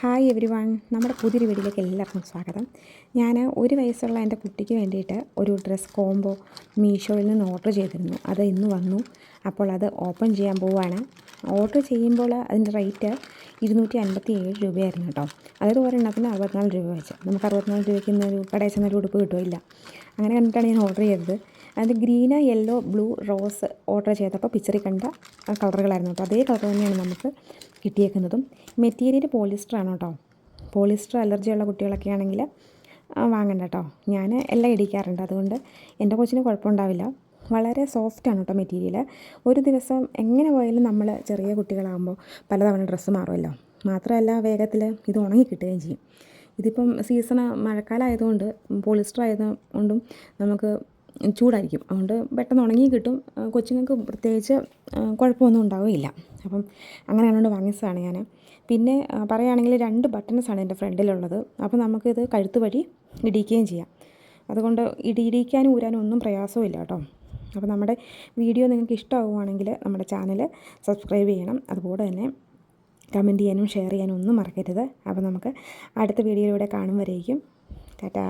Hi every one, നമ്മുടെ പുതിയൊരു വീഡിയോയിലേക്ക് എല്ലാവർക്കും സ്വാഗതം. ഞാൻ 1 വയസ്സുള്ള എൻ്റെ കുട്ടിക്ക് വേണ്ടിയിട്ട് ഒരു ഡ്രസ്സ് കോംബോ മീഷോയിൽ നിന്ന് ഓർഡർ ചെയ്തിരുന്നു. അത് ഇന്ന് വന്നു. അപ്പോൾ അത് ഓപ്പൺ ചെയ്യാൻ പോവുകയാണ്. ഓർഡർ ചെയ്യുമ്പോൾ അതിൻ്റെ റേറ്റ് 257 രൂപയായിരുന്നു കേട്ടോ. അതായത് ഒരെണ്ണത്തിന് 64 രൂപ വെച്ച്. നമുക്ക് 64 രൂപയ്ക്ക് ഇന്നൊരു കടയിൽ ചെന്നൊരു ഉടുപ്പ് കിട്ടുമില്ല. അങ്ങനെ കണ്ടിട്ടാണ് ഞാൻ ഓർഡർ ചെയ്തത്. അത് green, yellow, blue, rose order ചെയ്തപ്പോൾ പിക്ചറിൽ കണ്ട കളറുകളായിരുന്നു കേട്ടോ. അതേ കളർ തന്നെയാണ് നമുക്ക് കിട്ടിയേക്കുന്നതും. മെറ്റീരിയൽ പോളിസ്റ്ററാണ് കേട്ടോ. പോളിസ്റ്റർ അലർജിയുള്ള കുട്ടികളൊക്കെ ആണെങ്കിൽ വാങ്ങണ്ട കേട്ടോ. ഞാൻ എല്ലാം ഇടിക്കാറുണ്ട്, അതുകൊണ്ട് എൻ്റെ കൊച്ചിന് കുഴപ്പമുണ്ടാവില്ല. വളരെ സോഫ്റ്റാണ് കേട്ടോ മെറ്റീരിയൽ. ഒരു ദിവസം എങ്ങനെ പോയാലും നമ്മൾ ചെറിയ കുട്ടികളാകുമ്പോൾ പലതവണ ഡ്രസ്സ് മാറുമല്ലോ. മാത്രമല്ല വേഗത്തിൽ ഇത് ഉണങ്ങി കിട്ടുകയും ചെയ്യും. ഇതിപ്പം മഴക്കാലം ആയതുകൊണ്ട് പോളിസ്റ്റർ ആയതുകൊണ്ടും നമുക്ക് ചൂടായിരിക്കും, അതുകൊണ്ട് പെട്ടെന്ന് ഉണങ്ങി കിട്ടും. കൊച്ചുങ്ങൾക്ക് പ്രത്യേകിച്ച് കുഴപ്പമൊന്നും ഉണ്ടാവുകയില്ല. അപ്പം അങ്ങനെ അതുകൊണ്ട് വാങ്ങിച്ചതാണ് ഞാൻ. പിന്നെ പറയുകയാണെങ്കിൽ 2 ബട്ടൺസാണ് എൻ്റെ ഫ്രണ്ടിലുള്ളത്. അപ്പോൾ നമുക്കിത് കഴുത്ത് വഴി ഇടിക്കുകയും ചെയ്യാം. അതുകൊണ്ട് ഇടിക്കാനും ഊരാനും ഒന്നും പ്രയാസമില്ല കേട്ടോ. അപ്പോൾ നമ്മുടെ വീഡിയോ നിങ്ങൾക്ക് ഇഷ്ടമാവുകയാണെങ്കിൽ നമ്മുടെ ചാനൽ സബ്സ്ക്രൈബ് ചെയ്യണം. അതുപോലെ തന്നെ കമൻറ്റ് ചെയ്യാനും ഷെയർ ചെയ്യാനും ഒന്നും മറക്കരുത്. അപ്പോൾ നമുക്ക് അടുത്ത വീഡിയോയിലൂടെ കാണും വരേക്കും ടാറ്റാ.